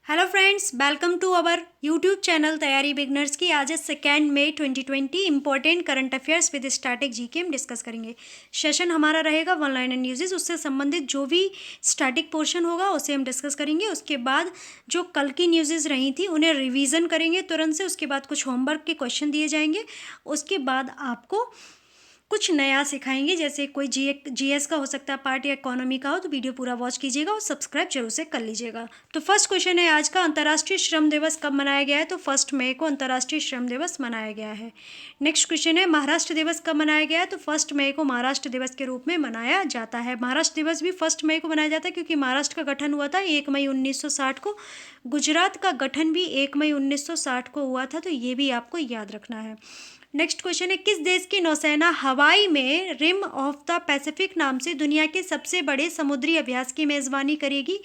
Hello friends, welcome to our YouTube channel तैयारी beginners की। आज है 2 मई 2020। Important current affairs with static GK हम डिस्कस करेंगे। सेशन हमारा रहेगा वन लाइन एंड न्यूज़, उससे संबंधित जो भी स्टैटिक पोर्शन होगा उसे हम डिस्कस करेंगे। उसके बाद जो कल की न्यूज़ रही थी उन्हें रिवीजन करेंगे तुरंत से। उसके बाद कुछ होमवर्क के क्वेश्चन दिए जाएंगे। उसके बाद आपको कुछ नया सिखाएंगे, जैसे कोई जीएस का हो सकता है पार्ट या इकोनॉमी का हो, तो वीडियो पूरा वॉच कीजिएगा और सब्सक्राइब जरूर से कर लीजिएगा। तो फर्स्ट क्वेश्चन है आज का, अंतर्राष्ट्रीय श्रम दिवस कब मनाया गया है? तो 1 मई को अंतर्राष्ट्रीय श्रम दिवस मनाया गया है। नेक्स्ट क्वेश्चन है, महाराष्ट्र दिवस कब मनाया गया है? तो 1 मई को महाराष्ट्र दिवस के रूप में मनाया जाता है। महाराष्ट्र दिवस भी 1 मई को मनाया जाता है क्योंकि महाराष्ट्र का गठन हुआ था 1 मई 1960 को। गुजरात का गठन भी 1 मई 1960 को हुआ था, तो ये भी आपको याद रखना है। नेक्स्ट क्वेश्चन है, किस देश की नौसेना हवाई में रिम ऑफ द पैसिफिक नाम से दुनिया के सबसे बड़े समुद्री अभ्यास की मेज़बानी करेगी?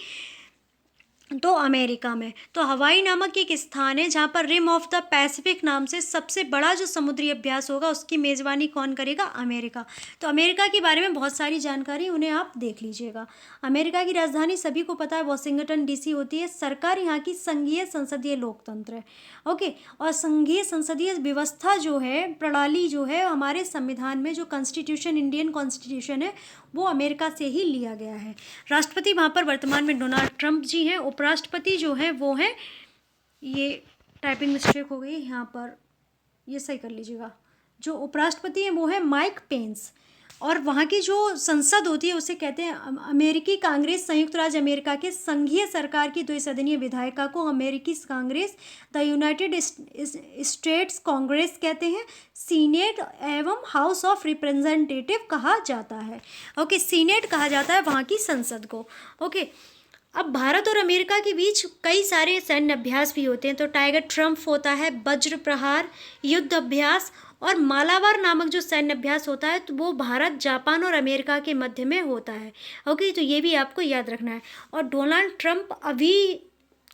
तो अमेरिका में। तो हवाई नामक एक स्थान है जहाँ पर रिम ऑफ द पैसिफिक नाम से सबसे बड़ा जो समुद्री अभ्यास होगा उसकी मेज़बानी कौन करेगा? अमेरिका। तो अमेरिका के बारे में बहुत सारी जानकारी, उन्हें आप देख लीजिएगा। अमेरिका की राजधानी सभी को पता है वॉशिंगटन डीसी होती है। सरकार यहाँ की संघीय संसदीय लोकतंत्र है। ओके, और संघीय संसदीय व्यवस्था जो है, प्रणाली जो है, हमारे संविधान में जो कॉन्स्टिट्यूशन, इंडियन कॉन्स्टिट्यूशन है, वो अमेरिका से ही लिया गया है। राष्ट्रपति वहाँ पर वर्तमान में डोनाल्ड ट्रंप जी हैं। उपराष्ट्रपति जो हैं वो हैं, ये टाइपिंग मिस्टेक हो गई यहाँ पर, ये सही कर लीजिएगा। जो उपराष्ट्रपति हैं वो है माइक पेंस। और वहाँ की जो संसद होती है उसे कहते हैं अमेरिकी कांग्रेस। संयुक्त राज्य अमेरिका के संघीय सरकार की द्विसदनीय विधायिका को अमेरिकी Congress, the United states Congress कहते हैं। सीनेट एवं हाउस ऑफ रिप्रेजेंटेटिव कहा जाता है। ओके, सीनेट कहा जाता है वहाँ की संसद को। ओके, अब भारत और अमेरिका के बीच कई सारे सैन्य अभ्यास भी होते हैं। तो टाइगर ट्रम्प होता है, वज्र प्रहार, युद्ध अभ्यास और मालाबार नामक जो सैन्य अभ्यास होता है, तो वो भारत, जापान और अमेरिका के मध्य में होता है। ओके, तो ये भी आपको याद रखना है। और डोनाल्ड ट्रंप अभी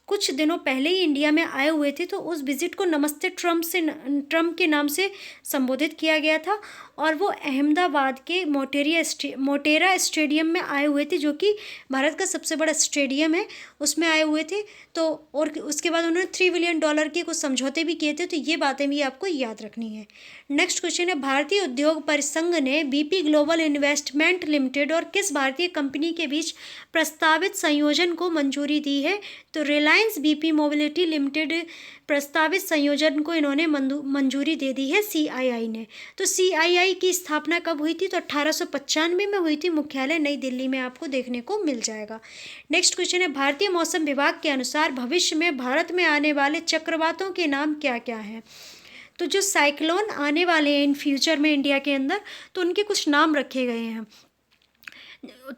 कुछ दिनों पहले ही इंडिया में आए हुए थे, तो उस विजिट को नमस्ते ट्रम्प के नाम से संबोधित किया गया था। और वो अहमदाबाद के मोटेरा स्टेडियम में आए हुए थे, जो कि भारत का सबसे बड़ा स्टेडियम है, उसमें आए हुए थे। तो और उसके बाद उन्होंने $3 बिलियन के कुछ समझौते भी किए थे। तो ये बातें भी आपको याद रखनी है। नेक्स्ट क्वेश्चन है, भारतीय उद्योग परिसंघ ने बीपी ग्लोबल इन्वेस्टमेंट लिमिटेड और किस भारतीय कंपनी के बीच प्रस्तावित संयोजन को मंजूरी दी है? तो रिलायंस बीपी मोबिलिटी लिमिटेड प्रस्तावित संयोजन को इन्होंने मंजूरी दे दी है, सीआईआई ने। तो सीआईआई की स्थापना कब हुई थी? तो 1895 में हुई थी। मुख्यालय नई दिल्ली में आपको देखने को मिल जाएगा। नेक्स्ट क्वेश्चन है, भारतीय मौसम विभाग के अनुसार भविष्य में भारत में आने वाले चक्रवातों के नाम क्या क्या हैं? तो जो साइक्लोन आने वाले हैं इन फ्यूचर में इंडिया के अंदर, तो उनके कुछ नाम रखे गए हैं।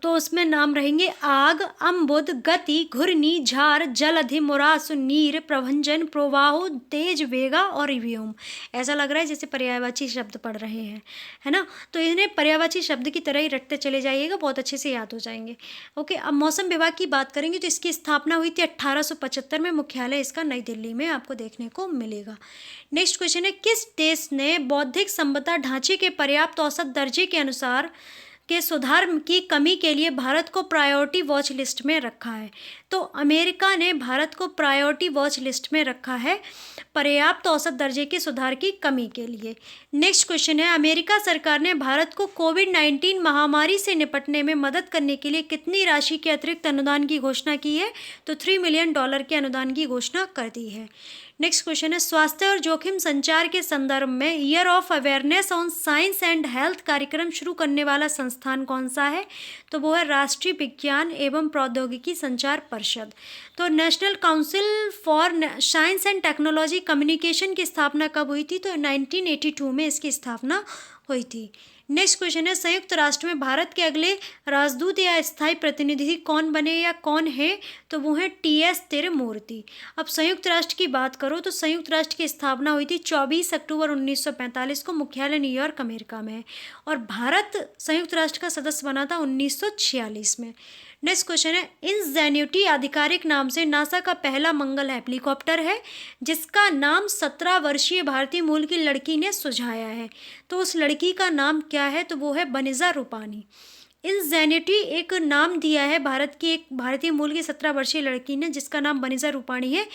तो उसमें नाम रहेंगे आग, अम्बुद, गति, घुर्नी, झार, जलधि, मुरासु, नीर, प्रभंजन, प्रोवाहो, तेज, वेगा और व्योम। ऐसा लग रहा है जैसे पर्यायवाची शब्द पढ़ रहे हैं, है ना? तो इन्हें पर्यायवाची शब्द की तरह ही रटते चले जाइएगा, बहुत अच्छे से याद हो जाएंगे। ओके, अब मौसम विभाग की बात करेंगे तो इसकी स्थापना हुई थी 1875 में। मुख्यालय इसका नई दिल्ली में आपको देखने को मिलेगा। नेक्स्ट क्वेश्चन है, किस देश ने बौद्धिक संपदा ढांचे के पर्याप्त औसत दर्जे के अनुसार के सुधार की कमी के लिए भारत को प्रायोरिटी वॉच लिस्ट में रखा है? तो अमेरिका ने भारत को प्रायोरिटी वॉच लिस्ट में रखा है पर्याप्त औसत दर्जे के सुधार की कमी के लिए। नेक्स्ट क्वेश्चन है, अमेरिका सरकार ने भारत को कोविड-19 महामारी से निपटने में मदद करने के लिए कितनी राशि के अतिरिक्त अनुदान की घोषणा की है? तो $3 मिलियन के अनुदान की घोषणा कर दी है। नेक्स्ट क्वेश्चन है, स्वास्थ्य और जोखिम संचार के संदर्भ में year of awareness on science and health कार्यक्रम शुरू करने वाला संस्थान कौन सा है? तो वो है राष्ट्रीय विज्ञान एवं प्रौद्योगिकी संचार परिषद। तो national council for science and technology communication की स्थापना कब हुई थी? तो 1982 में इसकी स्थापना हुई थी। नेक्स्ट क्वेश्चन है, संयुक्त राष्ट्र में भारत के अगले राजदूत या स्थायी प्रतिनिधि कौन बने या कौन है? तो वो है टीएस तिरुमूर्ति। अब संयुक्त राष्ट्र की बात करो तो संयुक्त राष्ट्र की स्थापना हुई थी 24 अक्टूबर 1945 को। मुख्यालय न्यूयॉर्क अमेरिका में है। और भारत संयुक्त राष्ट्र का सदस्य बना था 1946 में। नेक्स्ट क्वेश्चन है, इंजेन्युटी आधिकारिक नाम से नासा का पहला मंगल हेलीकॉप्टर है जिसका नाम 17 वर्षीय भारतीय मूल की लड़की ने सुझाया है। तो उस लड़की का नाम क्या है? तो वो है बनिजा रूपानी। इंजेनिटी एक नाम दिया है भारत की एक भारतीय मूल की 17 वर्षीय लड़की ने, जिसका नाम बनीजा रूपाणी है।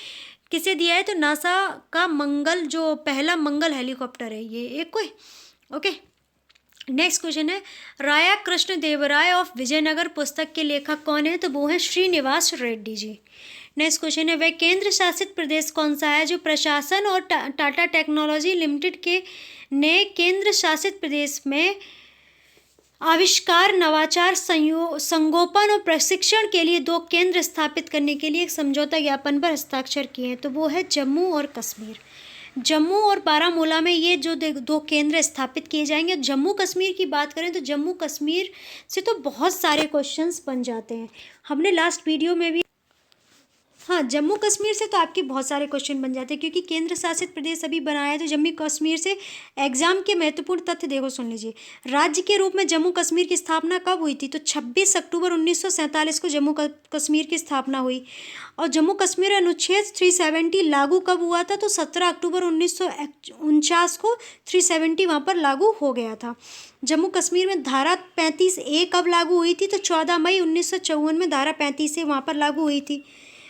किसे दिया है? तो नासा का मंगल, जो पहला मंगल हेलीकॉप्टर है ये एक कोई। ओके, नेक्स्ट क्वेश्चन है, राया कृष्ण देवराय ऑफ विजयनगर पुस्तक के लेखक कौन है? तो वो है श्रीनिवास रेड्डी जी। नेक्स्ट क्वेश्चन है, वह केंद्र शासित प्रदेश कौन सा है जो प्रशासन और टाटा टेक्नोलॉजी लिमिटेड के ने केंद्र शासित प्रदेश में आविष्कार, नवाचार, संगोपन और प्रशिक्षण के लिए 2 केंद्र स्थापित करने के लिए एक समझौता ज्ञापन पर हस्ताक्षर किए हैं? तो वो है जम्मू और कश्मीर। जम्मू और बारामूला में ये जो 2 केंद्र स्थापित किए जाएंगे। जम्मू कश्मीर की बात करें तो जम्मू कश्मीर से तो बहुत सारे क्वेश्चंस बन जाते हैं। हमने लास्ट वीडियो में भी, हाँ, जम्मू कश्मीर से तो आपके बहुत सारे क्वेश्चन बन जाते हैं क्योंकि केंद्र शासित प्रदेश अभी बनाया है। तो जम्मू कश्मीर से एग्जाम के महत्वपूर्ण तथ्य देखो, सुन लीजिए। राज्य के रूप में जम्मू कश्मीर की स्थापना कब हुई थी? तो 26 अक्टूबर 1947 को जम्मू कश्मीर की स्थापना हुई। और जम्मू कश्मीर अनुच्छेद 370 लागू कब हुआ था? तो 17 अक्टूबर 1949 को 370 वहाँ पर लागू हो गया था। जम्मू कश्मीर में धारा 35A कब लागू हुई थी? तो 14 मई 1954 में धारा 35A वहाँ पर लागू हुई थी।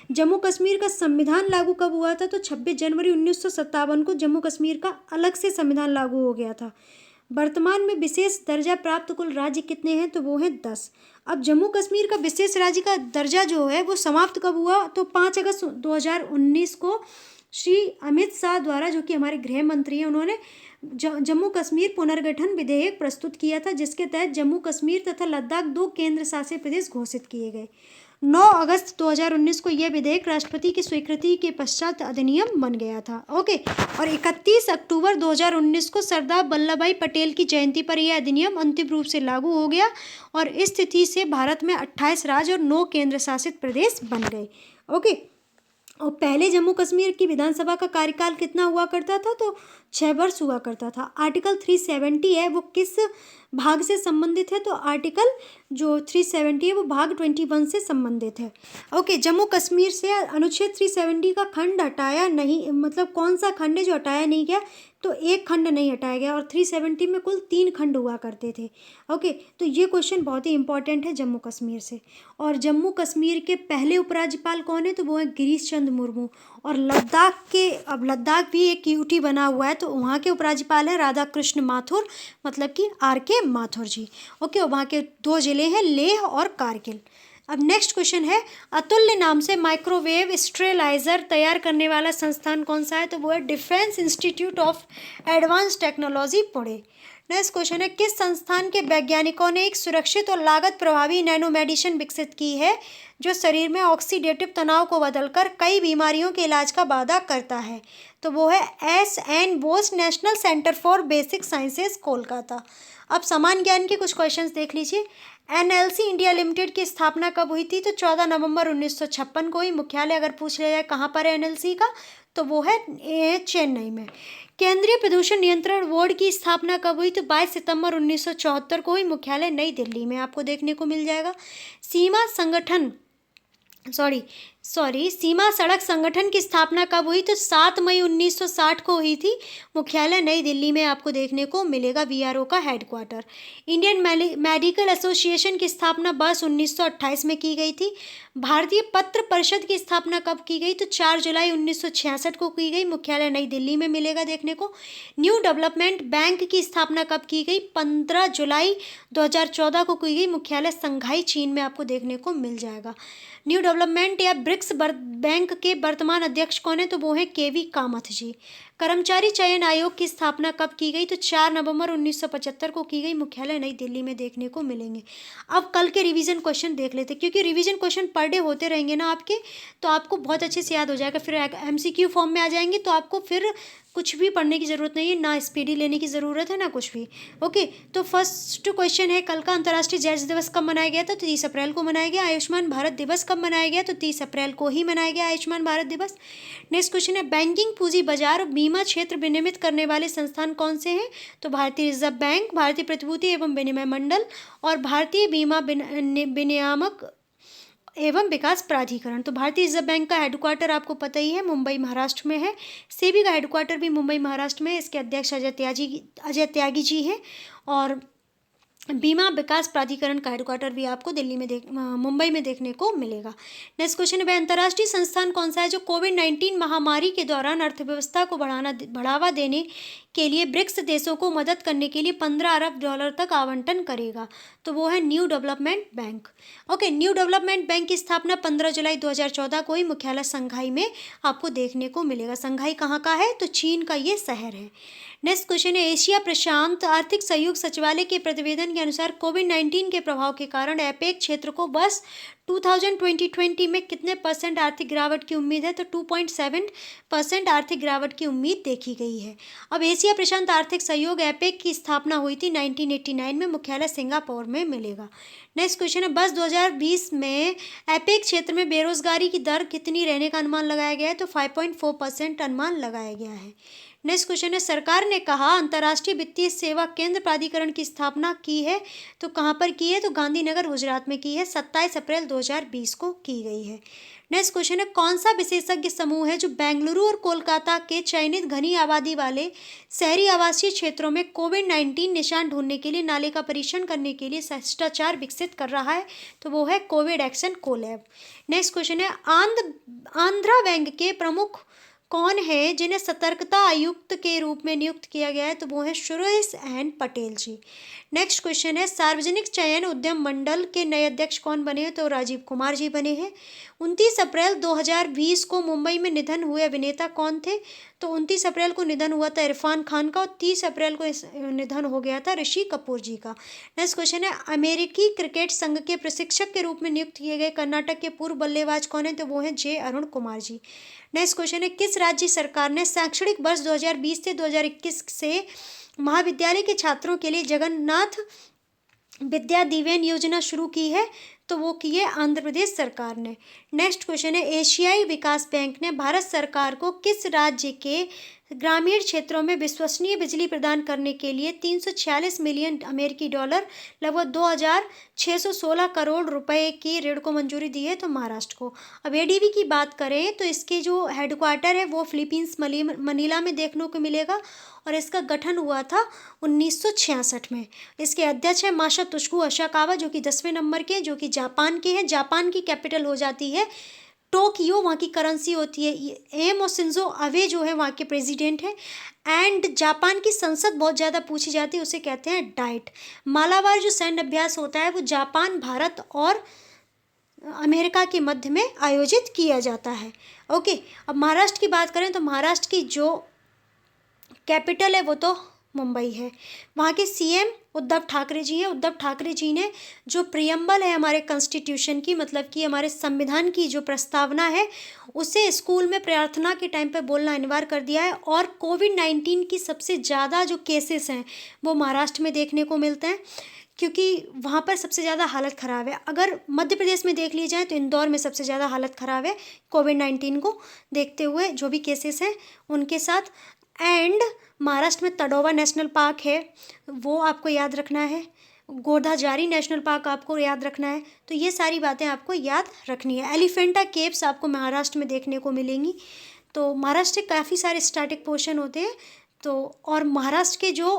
जम्मू कश्मीर का संविधान लागू कब हुआ था? तो 26 जनवरी 1957 को जम्मू कश्मीर का अलग से संविधान लागू हो गया था। वर्तमान में विशेष दर्जा प्राप्त कुल राज्य कितने हैं? तो वो हैं 10। अब जम्मू कश्मीर का विशेष राज्य का दर्जा जो है वो समाप्त कब हुआ? तो 5 अगस्त 2019 को श्री अमित शाह द्वारा, जो कि हमारे गृह मंत्री हैं, उन्होंने जम्मू कश्मीर पुनर्गठन विधेयक प्रस्तुत किया था, जिसके तहत जम्मू कश्मीर तथा लद्दाख 2 केंद्र शासित प्रदेश घोषित किए गए। 9 अगस्त 2019 को यह विधेयक राष्ट्रपति की स्वीकृति के पश्चात अधिनियम बन गया था। ओके, और 31 अक्टूबर 2019 को सरदार वल्लभ भाई पटेल की जयंती पर यह अधिनियम अंतिम रूप से लागू हो गया और इस तिथि से भारत में 28 राज्य और 9 केंद्र शासित प्रदेश बन गए। ओके, और पहले जम्मू कश्मीर की विधानसभा का कार्यकाल कितना हुआ करता था? तो 6 वर्ष हुआ करता था। आर्टिकल 370 है वो किस भाग से संबंधित है? तो आर्टिकल जो 370 है वो भाग 21 से संबंधित है। ओके, जम्मू कश्मीर से अनुच्छेद 370 का खंड हटाया नहीं, मतलब कौन सा खंड है जो हटाया नहीं गया? तो एक खंड नहीं हटाया गया और 370 में कुल 3 खंड हुआ करते थे। ओके, तो ये क्वेश्चन बहुत ही इंपॉर्टेंट है जम्मू कश्मीर से। और जम्मू कश्मीर के पहले उपराज्यपाल कौन है? तो वो है गिरीश चंद्र मुर्मू। और लद्दाख के, अब लद्दाख भी एक यूटी बना हुआ है, तो वहाँ के उपराज्यपाल है राधा कृष्ण माथुर, मतलब कि RK माथुर जी। ओके, और वहाँ के 2 जिले हैं लेह और कारगिल। अब नेक्स्ट क्वेश्चन है, अतुल्य नाम से माइक्रोवेव स्टेरिलाइजर तैयार करने वाला संस्थान कौन सा है? तो वो है defence institute of advance technology Pune. Next question है, किस संस्थान के वैज्ञानिकों ने एक सुरक्षित और लागत प्रभावी नैनो मेडिसिन विकसित की है जो शरीर में ऑक्सीडेटिव तनाव को बदलकर कई बीमारियों के इलाज का वादा करता है? तो वो है SN Bose national centre for basic sciences Kolkata. अब समान ज्ञान के कुछ क्वेश्चंस देख लीजिए। NLC इंडिया लिमिटेड की स्थापना कब हुई थी? तो 14 नवंबर 1956 को ही। मुख्यालय अगर पूछ लिया जाए कहाँ पर है NLC का, तो वो है चेन्नई में। केंद्रीय प्रदूषण नियंत्रण बोर्ड की स्थापना कब हुई? तो 22 सितंबर 1974 को ही। मुख्यालय नई दिल्ली में आपको देखने को मिल जाएगा। सीमा सड़क संगठन की स्थापना कब हुई? तो 7 मई 1960 को हुई थी। मुख्यालय नई दिल्ली में आपको देखने को मिलेगा, VRO का हेडक्वार्टर। इंडियन मेडिकल एसोसिएशन की स्थापना वर्ष 1928 में की गई थी। भारतीय पत्र परिषद की स्थापना कब की गई? तो 4 जुलाई 1966 को की गई। मुख्यालय नई दिल्ली में मिलेगा देखने को। न्यू डेवलपमेंट बैंक की स्थापना कब की गई? 15 जुलाई 2014 को की गई। मुख्यालय संघाई चीन में आपको देखने को मिल जाएगा। न्यू डेवलपमेंट या ब्रिक्स बैंक के वर्तमान अध्यक्ष कौन है? तो वो है KV कामथ जी। कर्मचारी चयन आयोग की स्थापना कब की गई? तो 4 नवंबर 1975 को की गई। मुख्यालय नई दिल्ली में देखने को मिलेंगे। अब कल के रिवीजन क्वेश्चन देख लेते, क्योंकि रिवीजन क्वेश्चन पर डे होते रहेंगे ना आपके, तो आपको बहुत अच्छे से याद हो जाएगा। फिर MCQ फॉर्म में आ जाएंगे तो आपको फिर कुछ भी पढ़ने की ज़रूरत नहीं है, ना स्पीडी लेने की ज़रूरत है ना कुछ भी। ओके, तो फर्स्ट क्वेश्चन है, कल का अंतर्राष्ट्रीय जैज दिवस कब मनाया गया? तो 30 अप्रैल को मनाया गया। आयुष्मान भारत दिवस कब मनाया गया? तो 30 अप्रैल को ही मनाया गया आयुष्मान भारत दिवस। नेक्स्ट क्वेश्चन है, बैंकिंग पूंजी बाजार और बीमा क्षेत्र विनियमित करने वाले संस्थान कौन से हैं? तो भारतीय रिजर्व बैंक, भारतीय प्रतिभूति एवं विनिमय मंडल और भारतीय बीमा विनियामक एवं विकास प्राधिकरण। तो भारतीय रिजर्व बैंक का हेडक्वार्टर आपको पता ही है, मुंबई महाराष्ट्र में है। सेबी का हेडक्वार्टर भी मुंबई महाराष्ट्र में है। इसके अध्यक्ष अजय त्यागी जी हैं। और बीमा विकास प्राधिकरण का हेडक्वार्टर भी आपको दिल्ली में मुंबई में देखने को मिलेगा। नेक्स्ट क्वेश्चन है, वह अंतर्राष्ट्रीय संस्थान कौन सा है जो कोविड-19 महामारी के दौरान अर्थव्यवस्था को बढ़ावा देने के लिए ब्रिक्स देशों को मदद करने के लिए 15 अरब डॉलर तक आवंटन करेगा? तो वो है new development bank. Okay, new development bank की स्थापना 15 जुलाई 2014 को ही मुख्यालय शंघाई में आपको देखने को मिलेगा। शंघाई कहाँ का है? तो चीन का ये शहर है। नेक्स्ट क्वेश्चन है, एशिया प्रशांत आर्थिक सहयोग सचिवालय के प्रतिवेदन के अनुसार कोविड-19 के प्रभाव के कारण एपेक क्षेत्र को वर्ष 2020 में कितने % आर्थिक गिरावट की उम्मीद है? तो 2.7% आर्थिक गिरावट की उम्मीद देखी गई है। अब एशिया प्रशांत आर्थिक सहयोग एपेक की स्थापना हुई थी 1989 में, मुख्यालय सिंगापुर में मिलेगा। नेक्स्ट क्वेश्चन है, वर्ष 2020 में एपेक क्षेत्र में बेरोजगारी की दर कितनी रहने का अनुमान लगाया गया है? तो 5.4% अनुमान लगाया गया है। नेक्स्ट क्वेश्चन है, सरकार ने कहा अंतर्राष्ट्रीय वित्तीय सेवा केंद्र प्राधिकरण की स्थापना की है, तो कहाँ पर की है? तो गांधीनगर गुजरात में की है, 27 अप्रैल 2020 को की गई है। नेक्स्ट क्वेश्चन है, कौन सा विशेषज्ञ समूह है जो बेंगलुरु और कोलकाता के चयनित घनी आबादी वाले शहरी आवासीय क्षेत्रों में कोविड-19 निशान ढूंढने के लिए नाले का परीक्षण करने के लिए शिष्टाचार विकसित कर रहा है? तो वो है Covid action collab. Next question है, आंध्रा बैंक के प्रमुख कौन है जिन्हें सतर्कता आयुक्त के रूप में नियुक्त किया गया है? तो वो है सुरेश एन पटेल जी। नेक्स्ट क्वेश्चन है, सार्वजनिक चयन उद्यम मंडल के नए अध्यक्ष कौन बने हैं? तो राजीव कुमार जी बने हैं। 29 अप्रैल 2020 को मुंबई में निधन हुए अभिनेता कौन थे? तो 29 अप्रैल को निधन हुआ था इरफान खान का, और 30 अप्रैल को निधन हो गया था ऋषि कपूर जी का। नेक्स्ट क्वेश्चन है, अमेरिकी क्रिकेट संघ के प्रशिक्षक के रूप में नियुक्त किए गए कर्नाटक के पूर्व बल्लेबाज कौन है? तो वो हैं जे अरुण कुमार जी। नेक्स्ट क्वेश्चन है, किस राज्य सरकार ने शैक्षणिक वर्ष 2020 से 2021 से महाविद्यालय के छात्रों के लिए जगन्नाथ विद्या दिवेन योजना शुरू की है? तो वो की है आंध्र प्रदेश सरकार ने। नेक्स्ट क्वेश्चन है, एशियाई विकास बैंक ने भारत सरकार को किस राज्य के ग्रामीण क्षेत्रों में विश्वसनीय बिजली प्रदान करने के लिए 346 मिलियन अमेरिकी डॉलर लगभग 2,616 करोड़ रुपए की ऋण को मंजूरी दी है? तो महाराष्ट्र को। अब एडीबी की बात करें तो इसके जो हेडक्वार्टर है वो फिलीपींस मनीला में देखने को मिलेगा, और इसका गठन हुआ था 1966 में। इसके अध्यक्ष है मासातोशी असाकावा, जो कि 10वें नंबर के, जो कि जापान के हैं। जापान की कैपिटल हो जाती है टोक्यो, वहाँ की करेंसी होती है एम, और शिंजो अबे जो है वहाँ के प्रेसिडेंट हैं। एंड जापान की संसद बहुत ज़्यादा पूछी जाती है, उसे कहते हैं डाइट। मालाबार जो सैन्य अभ्यास होता है वो जापान, भारत और अमेरिका के मध्य में आयोजित किया जाता है। ओके, अब महाराष्ट्र की बात करें तो महाराष्ट्र की जो कैपिटल है वो तो मुंबई है। वहाँ के सीएम उद्धव ठाकरे जी हैं। उद्धव ठाकरे जी ने जो प्रियम्बल है हमारे कॉन्स्टिट्यूशन की, मतलब कि हमारे संविधान की जो प्रस्तावना है, उसे स्कूल में प्रार्थना के टाइम पे बोलना अनिवार्य कर दिया है। और कोविड-19 की सबसे ज़्यादा जो केसेस हैं वो महाराष्ट्र में देखने को मिलते हैं, क्योंकि वहाँ पर सबसे ज़्यादा हालत ख़राब है। अगर मध्य प्रदेश में देख ली जाए तो इंदौर में सबसे ज़्यादा हालत ख़राब है कोविड-19 को देखते हुए, जो भी केसेस हैं उनके साथ। एंड महाराष्ट्र में तडोवा नेशनल पार्क है, वो आपको याद रखना है। गोदाजारी नेशनल पार्क आपको याद रखना है। तो ये सारी बातें आपको याद रखनी है। एलिफेंटा केव्स आपको महाराष्ट्र में देखने को मिलेंगी। तो महाराष्ट्र के काफ़ी सारे स्टैटिक पोर्शन होते हैं। तो और महाराष्ट्र के जो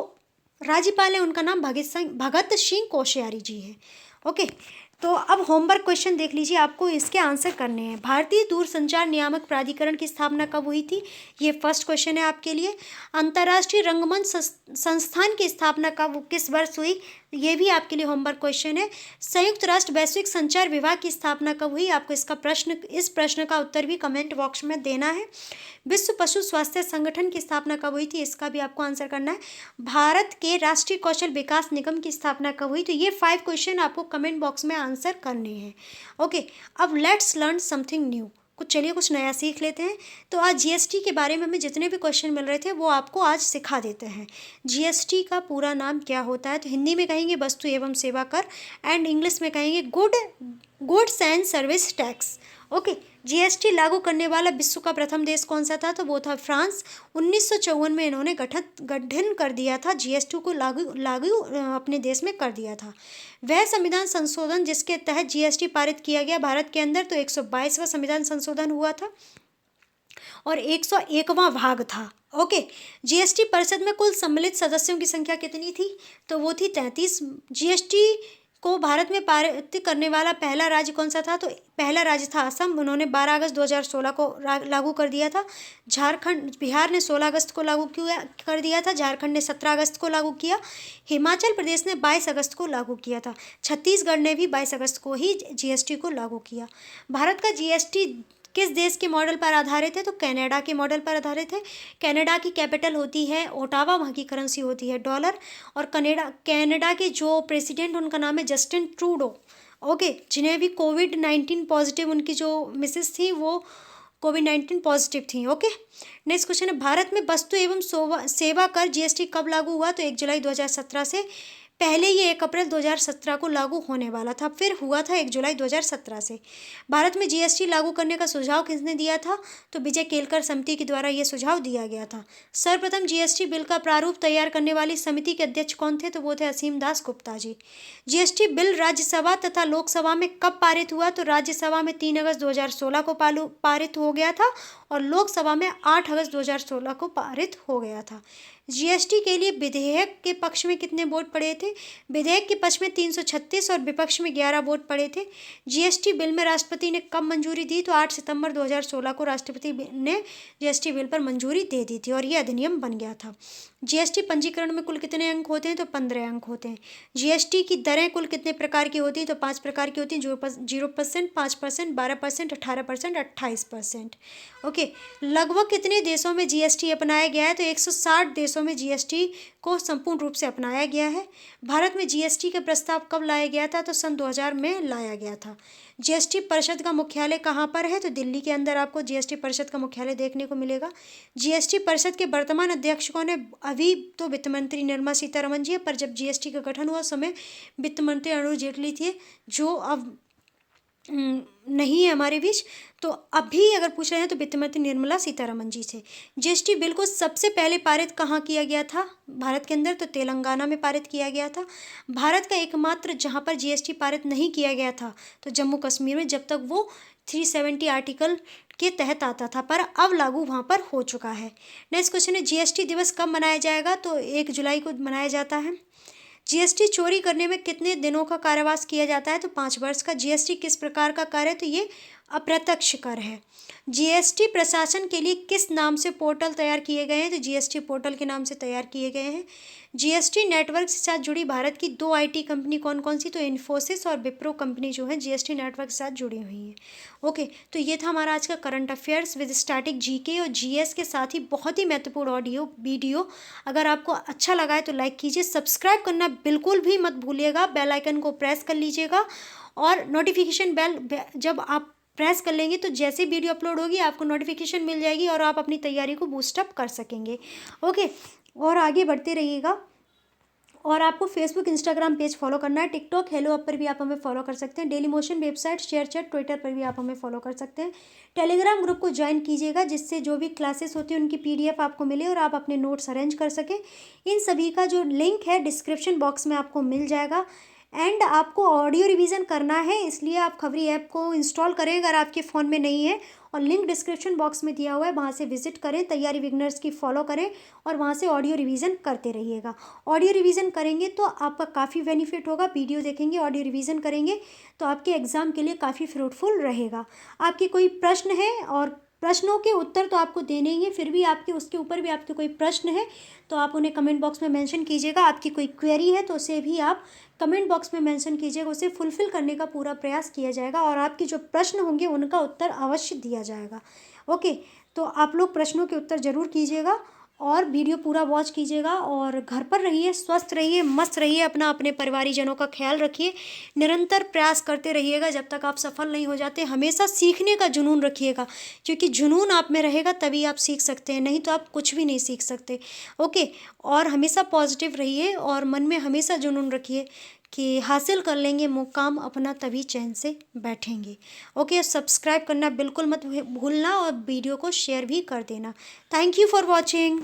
राज्यपाल हैं उनका नाम भगत सिंह कोश्यारी जी है। ओके, तो अब होमवर्क क्वेश्चन देख लीजिए, आपको इसके आंसर करने हैं। भारतीय दूरसंचार नियामक प्राधिकरण की स्थापना कब हुई थी? ये फर्स्ट क्वेश्चन है आपके लिए। अंतर्राष्ट्रीय रंगमंच संस्थान की स्थापना कब, किस वर्ष हुई? ये भी आपके लिए होमवर्क क्वेश्चन है। संयुक्त राष्ट्र वैश्विक संचार विभाग की स्थापना कब हुई? आपको इस प्रश्न का उत्तर भी कमेंट बॉक्स में देना है। विश्व पशु स्वास्थ्य संगठन की स्थापना कब हुई थी? इसका भी आपको आंसर करना है। भारत के राष्ट्रीय कौशल विकास निगम की स्थापना कब हुई? तो ये 5 क्वेश्चन आपको कमेंट बॉक्स में आंसर करने हैं। ओके, अब लेट्स लर्न समथिंग न्यू। कुछ नया सीख लेते हैं। तो आज जीएसटी के बारे में हमें जितने भी क्वेश्चन मिल रहे थे वो आपको आज सिखा देते हैं। जीएसटी का पूरा नाम क्या होता है? तो हिंदी में कहेंगे वस्तु एवं सेवा कर, एंड इंग्लिश में कहेंगे goods and service tax. Okay, GST लागू करने वाला विश्व का प्रथम देश कौन सा था? तो वो था फ्रांस। 1954 में इन्होंने गठन कर दिया था, जीएसटी को लागू अपने देश में कर दिया था। वह संविधान संशोधन जिसके तहत जीएसटी पारित किया गया भारत के अंदर, तो 122वां संविधान संशोधन हुआ था। और 101वां भाग था। ओके, जीएसटी परिषद में कुल सम्मिलित सदस्यों की संख्या कितनी थी? तो वो थी 33। जीएसटी को भारत में पारित करने वाला पहला राज्य कौन सा था? तो पहला राज्य था असम। उन्होंने 12 अगस्त 2016 को लागू कर दिया था। बिहार ने 16 अगस्त को लागू कर दिया था। झारखंड ने 17 अगस्त को लागू किया। हिमाचल प्रदेश ने 22 अगस्त को लागू किया था। छत्तीसगढ़ ने भी 22 अगस्त को ही जीएसटी को लागू किया। भारत का जीएसटी किस देश के मॉडल पर आधारित है? तो कनाडा के मॉडल पर आधारित है। कनाडा की कैपिटल होती है ओटावा, वहाँ की करेंसी होती है डॉलर। और कनाडा के जो प्रेसिडेंट उनका नाम है जस्टिन ट्रूडो। ओके, जिन्हें भी कोविड-19 पॉजिटिव, उनकी जो मिसेस थी वो कोविड-19 पॉजिटिव थी। ओके, नेक्स्ट क्वेश्चन है भारत में वस्तु एवं सेवा कर जीएसटी कब लागू हुआ? तो 1 जुलाई 2017 से। पहले ये 1 अप्रैल 2017 को लागू होने वाला था, फिर हुआ था 1 जुलाई 2017 से। भारत में जीएसटी लागू करने का सुझाव किसने दिया था? तो विजय केलकर समिति के द्वारा ये सुझाव दिया गया था। सर्वप्रथम जीएसटी बिल का प्रारूप तैयार करने वाली समिति के अध्यक्ष कौन थे? तो वो थे असीम दास गुप्ता जी। जीएसटी बिल राज्यसभा तथा लोकसभा में कब पारित हुआ? तो राज्यसभा में 3 अगस्त 2016 को पारित हो गया था और लोकसभा में 8 अगस्त 2016 को पारित हो गया था। जीएसटी के लिए विधेयक के पक्ष में कितने वोट पड़े थे? विधेयक के पक्ष में 336 और विपक्ष में 11 वोट पड़े थे। जीएसटी बिल में राष्ट्रपति ने कब मंजूरी दी? तो 8 सितंबर 2016 को राष्ट्रपति ने जीएसटी बिल पर मंजूरी दे दी थी और ये अधिनियम बन गया था। जीएसटी पंजीकरण में कुल कितने अंक होते हैं? तो 15 अंक होते हैं। जीएसटी की दरें कुल कितने प्रकार की होती हैं? तो 5 प्रकार की होती हैं। 0%, 5%, 12%, 18%, 28%। ओके, लगभग कितने देशों में जीएसटी अपनाया गया है? तो 160 देशों में जीएसटी को संपूर्ण रूप से अपनाया गया है। भारत में जीएसटी का प्रस्ताव कब लाया गया था? तो सन 2000 में लाया गया था। जीएसटी परिषद का मुख्यालय कहाँ पर है? तो दिल्ली के अंदर आपको जीएसटी परिषद का मुख्यालय देखने को मिलेगा। जीएसटी परिषद के वर्तमान अध्यक्ष कौन है? अभी तो वित्त मंत्री निर्मला सीतारमण जी है, पर जब जीएसटी का गठन हुआ समय वित्त मंत्री अरुण जेटली थे, जो अब नहीं है हमारे बीच। तो अभी अगर पूछ रहे हैं तो वित्त मंत्री निर्मला सीतारमण जी थे। जीएसटी बिल को सबसे पहले पारित कहाँ किया गया था भारत के अंदर? तो तेलंगाना में पारित किया गया था। भारत का एकमात्र जहाँ पर जीएसटी पारित नहीं किया गया था तो जम्मू कश्मीर में, जब तक वो 370 आर्टिकल के तहत आता था, पर अब लागू वहाँ पर हो चुका है। नेक्स्ट क्वेश्चन है जीएसटी दिवस कब मनाया जाएगा? तो 1 जुलाई को मनाया जाता है। जीएसटी चोरी करने में कितने दिनों का कारावास किया जाता है? तो 5 वर्ष का। जीएसटी किस प्रकार का कर है? तो ये अप्रत्यक्ष कर है। जीएसटी प्रशासन के लिए किस नाम से पोर्टल तैयार किए गए हैं? तो जीएसटी पोर्टल के नाम से तैयार किए गए हैं। जीएसटी नेटवर्क से साथ जुड़ी भारत की 2 आईटी कंपनी कौन कौन सी? तो इन्फोसिस और विप्रो कंपनी जो है जीएसटी नेटवर्क के साथ जुड़ी हुई हैं। ओके, तो ये था हमारा आज का current affairs with static GK और जीएस के साथ ही बहुत ही महत्वपूर्ण ऑडियो वीडियो। अगर आपको अच्छा लगा है तो लाइक कीजिए, सब्सक्राइब करना बिल्कुल भी मत भूलिएगा, बेल आइकन को प्रेस कर लीजिएगा और नोटिफिकेशन बेल जब आप प्रेस कर लेंगे तो जैसे वीडियो अपलोड होगी आपको नोटिफिकेशन मिल जाएगी और आप अपनी तैयारी को बूस्टअप कर सकेंगे। ओके, और आगे बढ़ते रहिएगा। और आपको फेसबुक इंस्टाग्राम पेज फॉलो करना है, टिकटॉक हेलो अप पर भी आप हमें फॉलो कर सकते हैं, daily motion website share chat Twitter पर भी आप हमें फॉलो कर सकते हैं। टेलीग्राम ग्रुप को ज्वाइन कीजिएगा जिससे जो भी क्लासेस होती हैं उनकी पीडीएफ आपको मिले और आप अपने नोट्स अरेंज कर सकें। इन सभी का जो लिंक है डिस्क्रिप्शन बॉक्स में आपको मिल जाएगा। एंड आपको ऑडियो रिवीजन करना है, इसलिए आप खबरी ऐप को इंस्टॉल करें अगर आपके फ़ोन में नहीं है, और लिंक डिस्क्रिप्शन बॉक्स में दिया हुआ है, वहाँ से विजिट करें, तैयारी बिगनर्स की फॉलो करें और वहाँ से ऑडियो रिवीजन करते रहिएगा। ऑडियो रिवीजन करेंगे तो आपका काफ़ी बेनिफिट होगा। वीडियो देखेंगे, ऑडियो रिवीजन करेंगे तो आपके एग्ज़ाम के लिए काफ़ी फ्रूटफुल रहेगा। आपके कोई प्रश्न है, और प्रश्नों के उत्तर तो आपको देने ही है, फिर भी आपके उसके ऊपर भी आपके कोई प्रश्न है तो आप उन्हें कमेंट बॉक्स में मेंशन कीजिएगा। आपकी कोई क्वेरी है तो उसे भी आप कमेंट बॉक्स में मेंशन कीजिएगा, उसे फुलफ़िल करने का पूरा प्रयास किया जाएगा और आपके जो प्रश्न होंगे उनका उत्तर अवश्य दिया जाएगा। ओके, तो आप लोग प्रश्नों के उत्तर ज़रूर कीजिएगा और वीडियो पूरा वॉच कीजिएगा और घर पर रहिए, स्वस्थ रहिए, मस्त रहिए, अपना अपने परिवारीजनों का ख्याल रखिए, निरंतर प्रयास करते रहिएगा जब तक आप सफल नहीं हो जाते। हमेशा सीखने का जुनून रखिएगा, क्योंकि जुनून आप में रहेगा तभी आप सीख सकते हैं, नहीं तो आप कुछ भी नहीं सीख सकते। ओके, और हमेशा पॉजिटिव रहिए और मन में हमेशा जुनून रखिए कि हासिल कर लेंगे मुकाम अपना तभी चैन से बैठेंगे। ओके, सब्सक्राइब करना बिल्कुल मत भूलना और वीडियो को शेयर भी कर देना। Thank you for watching.